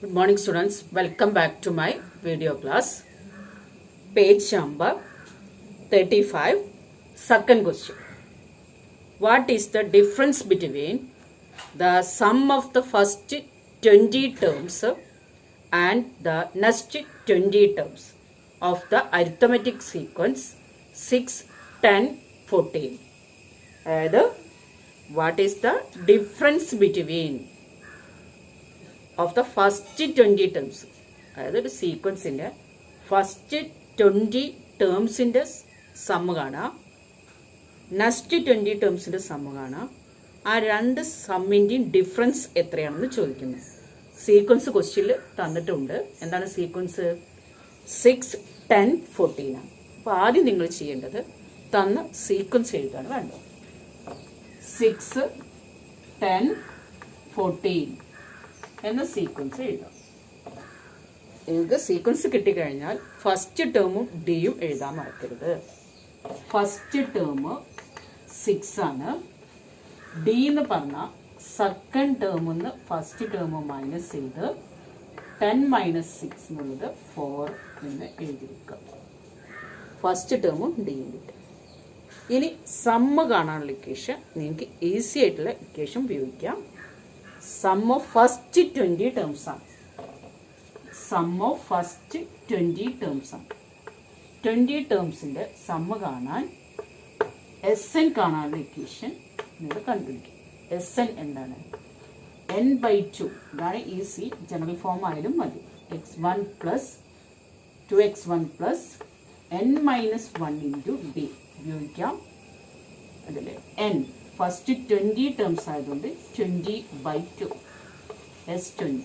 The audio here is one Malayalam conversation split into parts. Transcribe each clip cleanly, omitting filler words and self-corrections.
Good morning students, welcome back to my video class. Page number 35, second question. What is the difference between the sum of the first 20 terms and the next 20 terms of the arithmetic sequence 6, 10, 14? What is the difference between of the first 20 terms? അതായത് ഒരു സീക്വൻസിൻ്റെ ഫസ്റ്റ് 20 ടേംസിൻ്റെ സമ്മ് കാണാം, നെക്സ്റ്റ് 20 ടേംസിൻ്റെ സമ്മ് കാണാം. ആ രണ്ട് സമ്മിൻ്റെയും ഡിഫറൻസ് എത്രയാണെന്ന് ചോദിക്കുന്നു. സീക്വൻസ് ക്വസ്റ്റ്യനിൽ തന്നിട്ടുണ്ട്. എന്താണ് സീക്വൻസ്? 6, 10, 14 ആണ്. അപ്പോൾ ആദ്യം നിങ്ങൾ ചെയ്യേണ്ടത് തന്ന സീക്വൻസ് എഴുതാണ് വേണ്ടത്. 6, 10, 14 എന്ന സീക്വൻസ് എഴുതാം. നിങ്ങൾക്ക് സീക്വൻസ് കിട്ടിക്കഴിഞ്ഞാൽ ഫസ്റ്റ് ടേമും ഡിയും എഴുതാൻ മറക്കരുത്. ഫസ്റ്റ് ടേം 6 ആണ്. ഡി എന്ന് പറഞ്ഞാൽ സെക്കൻഡ് ടേമിൽ നിന്ന് ഫസ്റ്റ് ടേം മൈനസ് ചെയ്ത് 10 - 6 എന്നുള്ളത് 4 എന്ന് എഴുതി വെക്കുക. ഫസ്റ്റ് ടേമും ഡിയും കിട്ടും. ഇനി സമ്മ് കാണാനുള്ള ഇക്വേഷൻ നിങ്ങൾക്ക് ഈസി ആയിട്ടുള്ള ഇക്വേഷൻ ഉപയോഗിക്കാം. സം ഓഫ് ഫസ്റ്റ് 20 ടേംസ് ആണ്. സം ഓഫ് ഫസ്റ്റ് 20 ടേംസ് ആണ്. 20 ടേംസിൻ്റെ സമ്മ് കാണാൻ എസ് എൻ കാണാനുള്ള ഇക്വേഷൻ നിങ്ങൾ കണ്ടുപിടിക്കും. എസ് എൻ എന്താണ്? n/2. ഇതാണ് ഈസി. ജനറൽ ഫോം ആയാലും മതി. x1 + 2x1 + n - 1 × d ഉപയോഗിക്കാം. അതിൽ n ഫസ്റ്റ് 20 ടേംസ് ആയതുകൊണ്ട് 20/2 S20.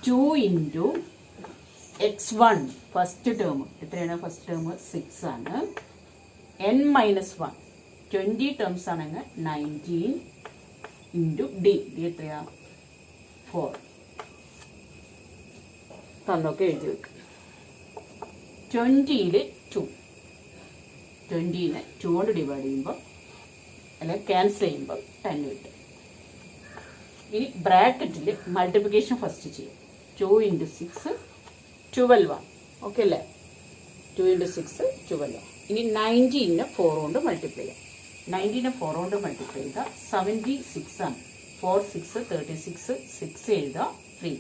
2 × x1 ഫസ്റ്റ് ടേം എത്രയാണ്? ഫസ്റ്റ് ടേം 6 ആണ്. n - 1 20 ടേംസ് ആണെങ്കിൽ 19 × d. d എത്രയാ? 4. തന്നൊക്കെ എഴുതി വെക്കും. 20ൽ 2. 20നെ 2 കൊണ്ട് ഡിവൈഡ് ചെയ്യുമ്പോൾ അല്ലെങ്കിൽ ക്യാൻസൽ ചെയ്യുമ്പോൾ 10 കിട്ടും. ഇനി ബ്രാക്കറ്റിൽ മൾട്ടിപ്ലിക്കേഷൻ ഫസ്റ്റ് ചെയ്യും. 2 × 6 12 ആണ്. ഓക്കെ അല്ലേ? 2 × 6 12. ഇനി 19നെ 4 കൊണ്ട് മൾട്ടിപ്ലൈ ചെയ്യാം. 19നെ 4 കൊണ്ട് മൾട്ടിപ്ലൈ ചെയ്താൽ 76 ആണ്. 4 6 36 6 എഴുതാം. 3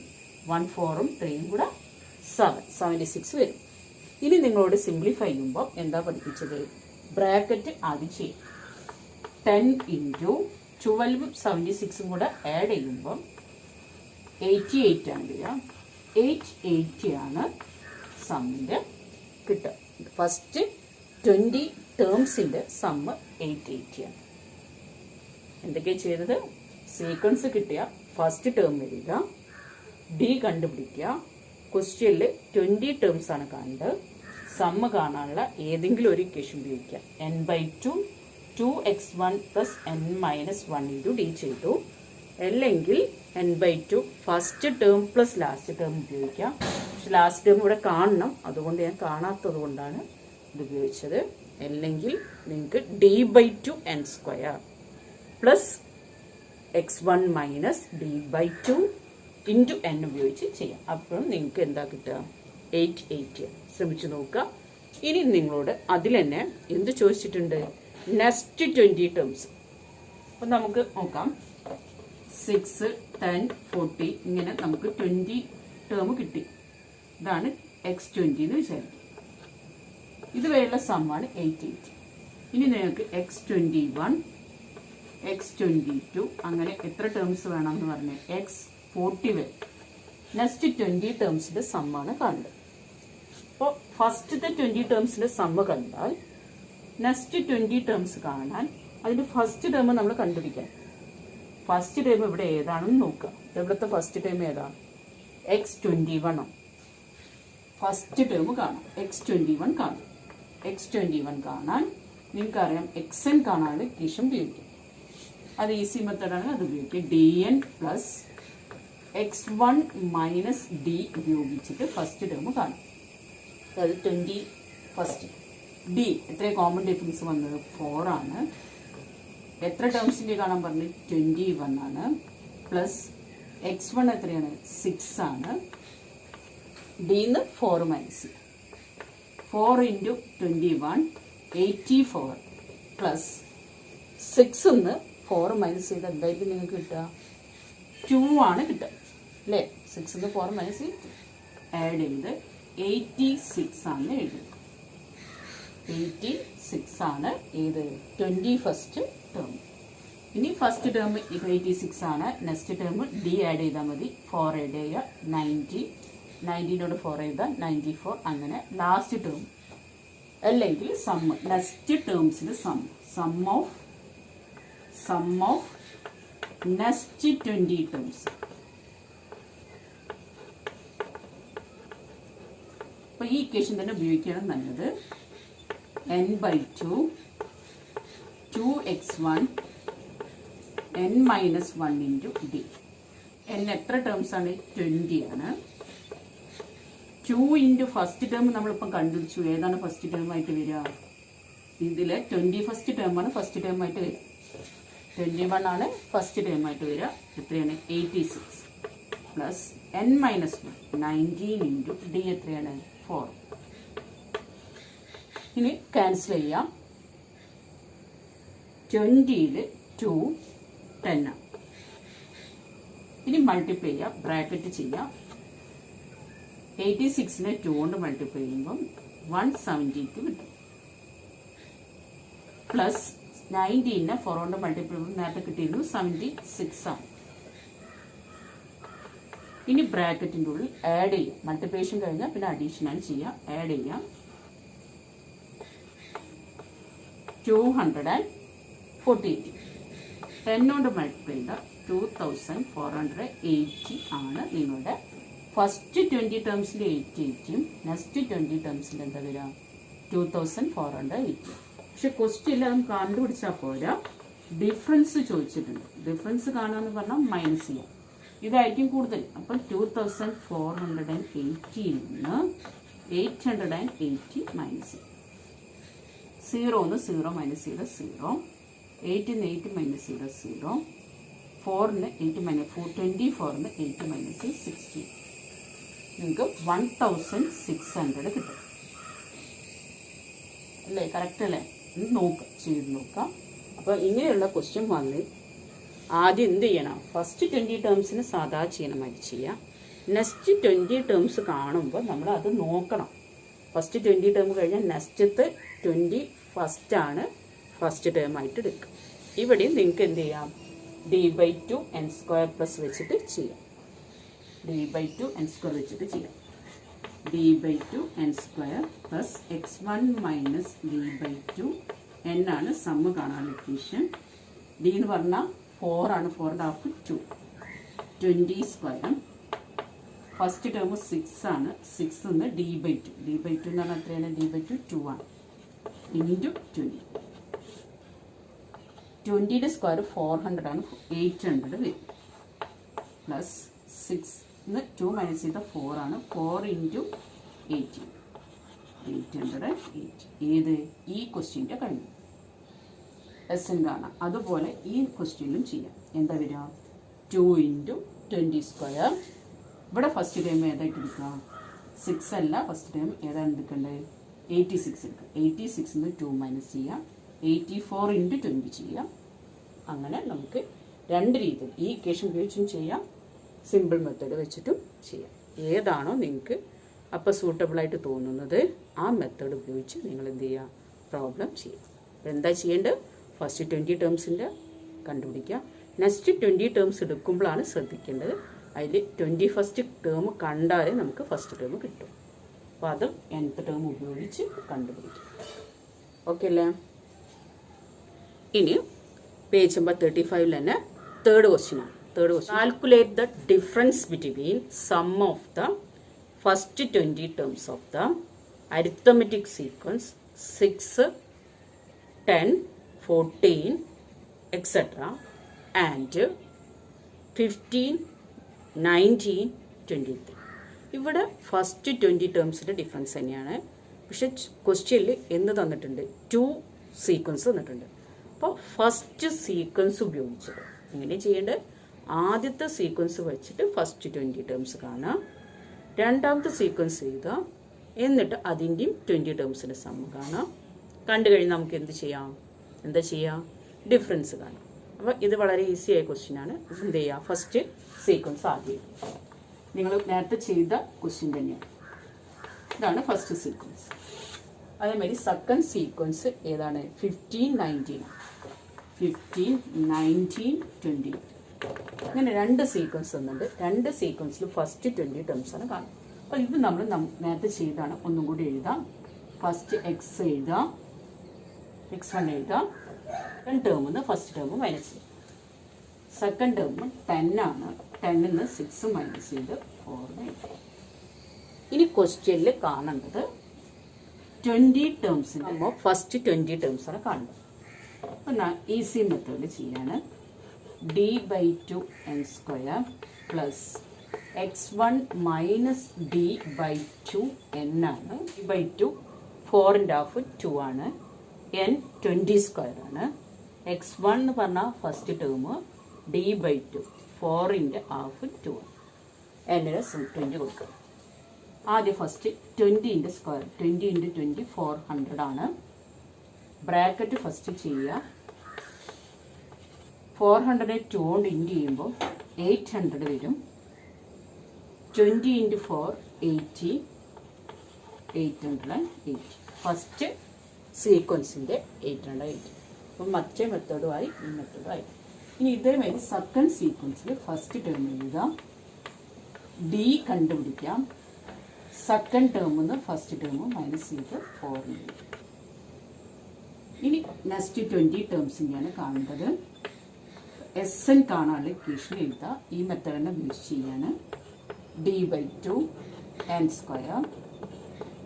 1 4ഉം 3യും കൂടെ 76 വരും. ഇനി നിങ്ങളോട് സിംപ്ലിഫൈ ചെയ്യുമ്പോൾ എന്താ പഠിപ്പിച്ചത്? ബ്രാക്കറ്റ് ആദ്യം ചെയ്യും. 10 × 12ഉം 76ഉം കൂടെ ആഡ് ചെയ്യുമ്പോൾ 88 ആണ് വരിക. 880 ആണ് സമ്മിൻ്റെ കിട്ടുക. ഫസ്റ്റ് 20 ടേംസിൻ്റെ സമ്മ് 880 ആണ്. എന്തൊക്കെയാണ് ചെയ്തത്? സീക്വൻസ് കിട്ടിയ ഫസ്റ്റ് ടേം വരിക, ഡി കണ്ടുപിടിക്കുക. ക്വസ്റ്റ്യനിൽ 20 ടേംസ് ആണ് കണ്ട് സമ്മ് കാണാനുള്ള ഏതെങ്കിലും ഒരു ഇക്വേഷൻ ഉപയോഗിക്കുക. n/2 2x1 + n - 1 × d ചെയ്തു. അല്ലെങ്കിൽ n/2 first term plus last term ഉപയോഗിക്കാം. പക്ഷെ ലാസ്റ്റ് ടേം ഇവിടെ കാണണം, അതുകൊണ്ട് ഞാൻ കാണാത്തത് കൊണ്ടാണ് ഇത് ഉപയോഗിച്ചത്. അല്ലെങ്കിൽ നിങ്ങൾക്ക് d/2 n² plus x1 - d/2 × n ഉപയോഗിച്ച് ചെയ്യാം. അപ്പം നിങ്ങൾക്ക് എന്താ കിട്ടുക? 880. ശ്രമിച്ചു നോക്കുക. ഇനി നിങ്ങളോട് അതിൽ തന്നെ എന്ത് ചോദിച്ചിട്ടുണ്ട്? Next 20 terms. അപ്പം നമുക്ക് നോക്കാം. 6, 10, 40 ഇങ്ങനെ നമുക്ക് 20 ടേം കിട്ടി. ഇതാണ് x20 എന്ന് വിചാരിക്കും. ഇതുവരെയുള്ള സമ്മാണ് 880. ഇനി നിങ്ങൾക്ക് x21, x22 അങ്ങനെ എത്ര ടേംസ് വേണമെന്ന് പറഞ്ഞാൽ x40 വരെ നെക്സ്റ്റ് 20 ടേംസിൻ്റെ സമ്മാണ് കാണുന്നത്. അപ്പോൾ ഫസ്റ്റത്തെ 20 ടേംസിൻ്റെ സമ്മ് കണ്ടാൽ നെക്സ്റ്റ് 20 ടേംസ് കാണാൻ അതിൻ്റെ ഫസ്റ്റ് ടേം നമ്മൾ കണ്ടുപിടിക്കാം. ഫസ്റ്റ് ടേം ഇവിടെ ഏതാണെന്ന് നോക്കുക. ഇവിടുത്തെ ഫസ്റ്റ് ടേം ഏതാണ്? x21 ആണ്. ഫസ്റ്റ് ടേം കാണാം. x21 കാണാം. x21 കാണാൻ നിങ്ങൾക്കറിയാം xn കാണാനുള്ള ഇക്വേഷൻ ഉപയോഗിക്കും. അത് ഈസി മെത്തേഡാണ്. അത് ഉപയോഗിക്കുക. dn + x1 - d ഉപയോഗിച്ചിട്ട് ഫസ്റ്റ് ടേം കാണും. അതായത് 20 ഫസ്റ്റ് ഡി എത്ര കോമൺ ഡിഫറൻസ് വന്നത്? 4 ആണ്. എത്ര ടേംസിൻ്റെ കാണാൻ പറഞ്ഞു? 21 ആണ്. പ്ലസ് x1 എത്രയാണ് 6 ആണ്. ഡിന്ന് 4 മൈനസ് 4 ഇൻറ്റു 21 84 പ്ലസ് 6 നിന്ന് 4 മൈനസ് ചെയ്ത് എന്തായിരിക്കും നിങ്ങൾക്ക് കിട്ടുക? 2 ആണ് കിട്ടുക അല്ലേ? 6 നിന്ന് 4 മൈനസ് ആഡ് ചെയ്ത് 86 ആണ് എഴുതുക. 86 ആണ് ഏത് 21st ടേം. ഇനി ഫസ്റ്റ് ടേം 86 ആണ്. നെക്സ്റ്റ് ടേം ഡി ആഡ് ചെയ്താൽ മതി. 4 ആഡ് ചെയ്യുക 90, 90നോട് 4 ചെയ്താൽ 94. അങ്ങനെ ലാസ്റ്റ് ടേം അല്ലെങ്കിൽ സമ്മ്, നെക്സ്റ്റ് ടേംസിൽ സം ഓഫ് നെക്സ്റ്റ് 20 ടേംസ്. അപ്പോൾ ഈ ഇക്വേഷൻ തന്നെ ഉപയോഗിക്കുകയാണ് നല്ലത്. n/2 2x1 n minus 1 into D. n എത്ര ടേംസ് ആണ്? 20 ആണ്. 2 ഇൻറ്റു ഫസ്റ്റ് ടേം നമ്മളിപ്പം കണ്ടുപിടിച്ചു. ഏതാണ് ഫസ്റ്റ് ടേം ആയിട്ട് വരിക? ഇതിൽ 21st ടേമാണ് ഫസ്റ്റ് ടേം ആയിട്ട് വരിക. 21 ആണ് ഫസ്റ്റ് ടേം ആയിട്ട് വരിക. എത്രയാണ്? 86 plus n minus 1 19 into D എത്രയാണ്? 4. ഇനി ക്യാൻസൽ ചെയ്യാം. 20ൽ 2 10 ആണ്. ഇനി മൾട്ടിപ്ലൈ ചെയ്യാം, ബ്രാക്കറ്റ് ചെയ്യാം. 86നെ 2 കൊണ്ട് മൾട്ടിപ്ലൈ ചെയ്യുമ്പം 172 കിട്ടും. പ്ലസ് 19നെ 4 കൊണ്ട് മൾട്ടിപ്ലൈ ചെയ്യുമ്പോൾ നേരത്തെ കിട്ടിയിരുന്നു 76 ആണ്. ഇനി ബ്രാക്കറ്റിൻ്റെ ഉള്ളിൽ ആഡ് ചെയ്യാം. മൾട്ടിപ്ലിക്കേഷൻ കഴിഞ്ഞാൽ പിന്നെ അഡീഷനാണ് ചെയ്യുക. ആഡ് ചെയ്യാം. 248 10 കൊണ്ട് മൾട്ടിപ്ലൈ ചെയ്താൽ 2480 ആണ് നിങ്ങളുടെ ഫസ്റ്റ് 20 ടേംസിൽ 880യും നെക്സ്റ്റ് 20 ടേംസിൽ എന്താ വരിക? 2480. പക്ഷെ ക്വസ്റ്റ്യൻ നമുക്ക് കണ്ടുപിടിച്ചാൽ പോരാ, ഡിഫറൻസ് ചോദിച്ചിട്ടുണ്ട്. ഡിഫറൻസ് കാണാമെന്ന് പറഞ്ഞാൽ മൈനസ് ചെയ്യാം. ഇതായിരിക്കും കൂടുതൽ. അപ്പം 2480 നിന്ന് 880 മൈനസ് ചെയ്യും. 0 0 മൈനസ് ചെയ്ത 0, 8 മൈനസ് ചെയ്ത 0, 4 8 മൈനസ് 24 8 മൈനസ് 16. നിങ്ങൾക്ക് 1600 കിട്ടും അല്ലേ? കറക്റ്റ് അല്ലേ? നോക്കാം, ചെയ്ത് നോക്കാം. അപ്പോൾ ഇങ്ങനെയുള്ള ക്വസ്റ്റ്യൻ വന്ന് ആദ്യം എന്ത് ചെയ്യണം? ഫസ്റ്റ് 20 ടേംസിന് സാധാ ചെയ്യണമായിട്ട് ചെയ്യാം. നെക്സ്റ്റ് 20 ടേംസ് കാണുമ്പോൾ നമ്മൾ അത് നോക്കണം. ഫസ്റ്റ് 20 ടേം കഴിഞ്ഞാൽ നെക്സ്റ്റത്തെ 21st ആണ് ഫസ്റ്റ് ടേം ആയിട്ട് എടുക്കുക. ഇവിടെയും നിങ്ങൾക്ക് എന്ത് ചെയ്യാം? d/2 n² പ്ലസ് വെച്ചിട്ട് ചെയ്യാം. d/2 n² വെച്ചിട്ട് ചെയ്യാം. d/2 n² plus x1 minus d/2 n ആണ് സമ്മ് കാണാനുള്ള ഇക്വേഷൻ. d എന്ന് പറഞ്ഞാൽ 4 ആണ്. 4 ½ 2 20² ഫസ്റ്റ് ടേം 6 ആണ്. 6 നിന്ന് d/2 എന്ന് പറഞ്ഞാൽ എത്രയാണ്? d/2 2 ആണ് ഇൻറ്റു 20. 20യുടെ സ്ക്വയർ 400 ആണ്. 800 വരും. പ്ലസ് 6 2 മൈനസ് ചെയ്ത 4 ആണ്. 4 ഇൻറ്റു 80 880. ഏത്? ഈ ക്വസ്റ്റ്യൻ്റെ കഴിഞ്ഞു. എൻ കാണാം. അതുപോലെ ഈ ക്വസ്റ്റ്യനിലും ചെയ്യാം. എന്താ വരിക? 2 ഇൻറ്റു 20². ഇവിടെ ഫസ്റ്റ് ടൈം ഏതായിട്ട് എടുക്കുക? 6 അല്ല. ഫസ്റ്റ് ടൈം ഏതാണ് എടുക്കേണ്ടത്? 86 എടുക്കുക. 86 2 മൈനസ് ചെയ്യാം. 84 ഇൻറ്റു 20 ചെയ്യാം. അങ്ങനെ നമുക്ക് രണ്ട് രീതിയിൽ ഈ ഇക്വേഷൻ ഉപയോഗിച്ചും ചെയ്യാം, സിമ്പിൾ മെത്തേഡ് വെച്ചിട്ടും ചെയ്യാം. ഏതാണോ നിങ്ങൾക്ക് അപ്പോൾ സൂട്ടബിളായിട്ട് തോന്നുന്നത് ആ മെത്തേഡ് ഉപയോഗിച്ച് നിങ്ങൾ എന്ത് ചെയ്യുക? പ്രോബ്ലം ചെയ്യുക. എന്താ ചെയ്യേണ്ടത്? ഫസ്റ്റ് 20 ടേംസിൻ്റെ കണ്ടുപിടിക്കുക. നെക്സ്റ്റ് 20 ടേംസ് എടുക്കുമ്പോഴാണ് ശ്രദ്ധിക്കേണ്ടത്. അതിൽ 21st ടേം കണ്ടാലേ നമുക്ക് ഫസ്റ്റ് ടേം കിട്ടും. അപ്പോൾ അത് nth ടേം ഉപയോഗിച്ച് കണ്ടുപിടിക്കും. ഓക്കെ അല്ലേ? ഇനി പേജ് നമ്പർ 35 തന്നെ തേർഡ് ക്വസ്റ്റ്യൻ ആണ്. Third question, calculate the difference between sum of the first 20 terms of the arithmetic sequence 6, 10, 14 etc. And 15, 19, 23. ഇവിടെ ഫസ്റ്റ് 20 ടേംസിൻ്റെ ഡിഫറൻസ് തന്നെയാണ്. പക്ഷെ ക്വസ്റ്റ്യനിൽ എന്ത് തന്നിട്ടുണ്ട്? 2 സീക്വൻസ് തന്നിട്ടുണ്ട്. അപ്പോൾ ഫസ്റ്റ് സീക്വൻസ് ഉപയോഗിച്ചത് എങ്ങനെ ചെയ്യേണ്ടത്? ആദ്യത്തെ സീക്വൻസ് വെച്ചിട്ട് ഫസ്റ്റ് 20 ടേംസ് കാണാം, രണ്ടാമത്തെ സീക്വൻസ് എഴുതുക, എന്നിട്ട് അതിൻ്റെയും 20 ടേംസിൻ്റെ സമ്മ് കാണാം. കണ്ടു കഴിഞ്ഞ് നമുക്ക് എന്താ ചെയ്യാം, ഡിഫറൻസ് കാണാം. അപ്പോൾ ഇത് വളരെ ഈസി ആയ ക്വസ്റ്റ്യനാണ്. എന്ത് ചെയ്യുക, ഫസ്റ്റ് സീക്വൻസ് ആദ്യം നിങ്ങൾ നേരത്തെ ചെയ്ത ക്വസ്റ്റ്യൻ തന്നെയാണ്. ഇതാണ് ഫസ്റ്റ് സീക്വൻസ്. അതേമാതിരി സെക്കൻഡ് സീക്വൻസ് ഏതാണ്, 15, 19, 20. ഇങ്ങനെ രണ്ട് സീക്വൻസ് തന്നിട്ടുണ്ട്. രണ്ട് സീക്വൻസിൽ ഫസ്റ്റ് 20 ടേംസ് ആണ് കാണുന്നത്. അപ്പോൾ ഇത് നമ്മൾ നേരത്തെ ചെയ്താണ്. ഒന്നും കൂടി എഴുതാം. ഫസ്റ്റ് എക്സ് എഴുതാം, x1 എഴുതാം. സെക്കൻഡ് ടേമിൽ ഫസ്റ്റ് ടേം മൈനസ് ചെയ്യും. സെക്കൻഡ് ടേം 10 ആണ്. 10 നിന്ന് 6 മൈനസ് ചെയ്ത് 4 എഴുതാം. ഇനി ക്വസ്റ്റ്യനിൽ കാണേണ്ടത് 20 ടേംസിൻ്റെ ഫസ്റ്റ് 20 ടേംസ് ആണ് കാണുന്നത്. അപ്പം ഈസി മെത്തേഡ് ചെയ്യാണ്. d/2 n² plus x1 minus d/2 n ആണ്. d/2 4ൻ്റെ ഹാഫ് 2 ആണ്. n 20² ആണ്. x1 എന്ന് പറഞ്ഞാൽ ഫസ്റ്റ് ടേം, d/2 4ൻ്റെ ഹാഫ് 2 ആണ്. n-ന് 20 കൊടുക്കുക. ആദ്യം ഫസ്റ്റ് 20ൻ്റെ സ്ക്വയർ, 20 × 20 400 ആണ്. ബ്രാക്കറ്റ് ഫസ്റ്റ് ചെയ്യുക. 400 2 കൊണ്ട് ഇൻറ്റു ചെയ്യുമ്പോൾ 800 വരും. 20 × 4 80, 880. ഫസ്റ്റ് സീക്വൻസിൻ്റെ 880. അപ്പം മറ്റേ മെത്തേഡുമായി ഈ മെത്തേഡുമായി. ഇനി ഇതേമാതിരി സെക്കൻഡ് സീക്വൻസിൽ ഫസ്റ്റ് ടേം എഴുതാം, ഡി കണ്ടുപിടിക്കാം. സെക്കൻഡ് ടേമിൽ നിന്ന് ഫസ്റ്റ് ടേം മൈനസ് ചെയ്ത് 4 എഴുതും. ഇനി നെക്സ്റ്റ് 20 ടേംസിനെയാണ് കാണുന്നത്. SN കാണാനുള്ള ഇക്വേഷൻ എഴുതുക. ഈ മെത്തേഡിനെ യൂസ് ചെയ്യാണ്. d/2 n²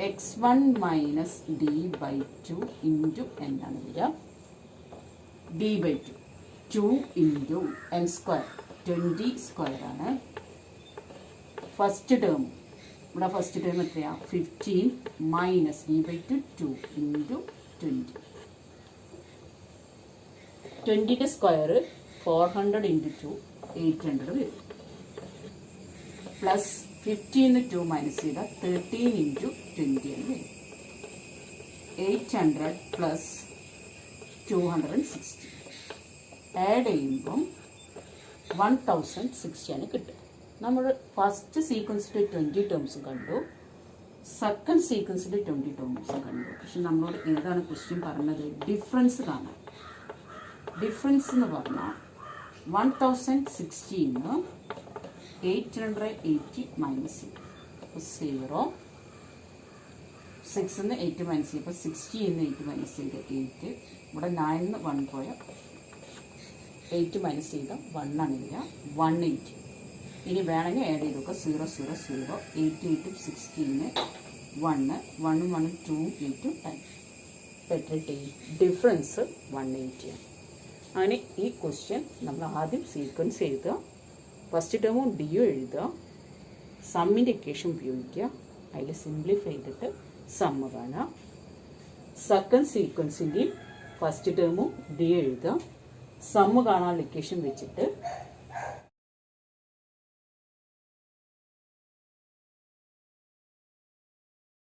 x1 minus d/2 into n ആണ് വരിക. d/2 2 ഇൻറ്റു n² 20² ആണ്. ഫസ്റ്റ് ടേം ഇവിടെ ഫസ്റ്റ് ടേം എത്രയാണ്, 15 മൈനസ് d/2 2 ഇൻറ്റു 20. 20ൻ്റെ സ്ക്വയർ 400 × 2 800 വരും. പ്ലസ് 15 2 മൈനസ് ചെയ്താൽ 13 × 20 എന്ന് വരും. 800 പ്ലസ് 260 ആഡ് ചെയ്യുമ്പം 1060 ആണ് കിട്ടുക. നമ്മൾ ഫസ്റ്റ് സീക്വൻസിൽ 20 ടേംസ് കണ്ടു, സെക്കൻഡ് സീക്വൻസിൽ 20 ടേംസ് കണ്ടു. പക്ഷെ നമ്മളോട് ഏതാണ് ക്വസ്റ്റ്യൻ പറഞ്ഞത്, ഡിഫറൻസ് കാണാം. ഡിഫറൻസ് എന്ന് പറഞ്ഞാൽ 1060 880 മൈനസ് ചെയ്യും. അപ്പോൾ 0 6 8 മൈനസ് ചെയ്യും. അപ്പോൾ 60 8 മൈനസ് ചെയ്ത് 8. ഇവിടെ 9 1 പോയ 8 മൈനസ് ചെയ്ത 1 ആണ് വരിക, 180. ഇനി വേണമെങ്കിൽ ആഡ് ചെയ്ത് നോക്കുക. 0 0 0 8 8 16 1 1 1 2 8 10. എത്ര ഡിഫറൻസ് 180 ആണ്. അങ്ങനെ ഈ ക്വസ്റ്റ്യൻ നമ്മൾ ആദ്യം സീക്വൻസ് എഴുതുക, ഫസ്റ്റ് ടേമും ഡിയും എഴുതുക, സമ്മിൻ്റെ ഇക്വേഷൻ ഉപയോഗിക്കുക, അതിൽ സിംപ്ലിഫൈ ചെയ്തിട്ട് സമ്മ് കാണുക. സെക്കൻഡ് സീക്വൻസിൻ്റെയും ഫസ്റ്റ് ടേമും ഡി എഴുതുക, സമ്മ് കാണാനുള്ള ഇക്വേഷൻ വെച്ചിട്ട്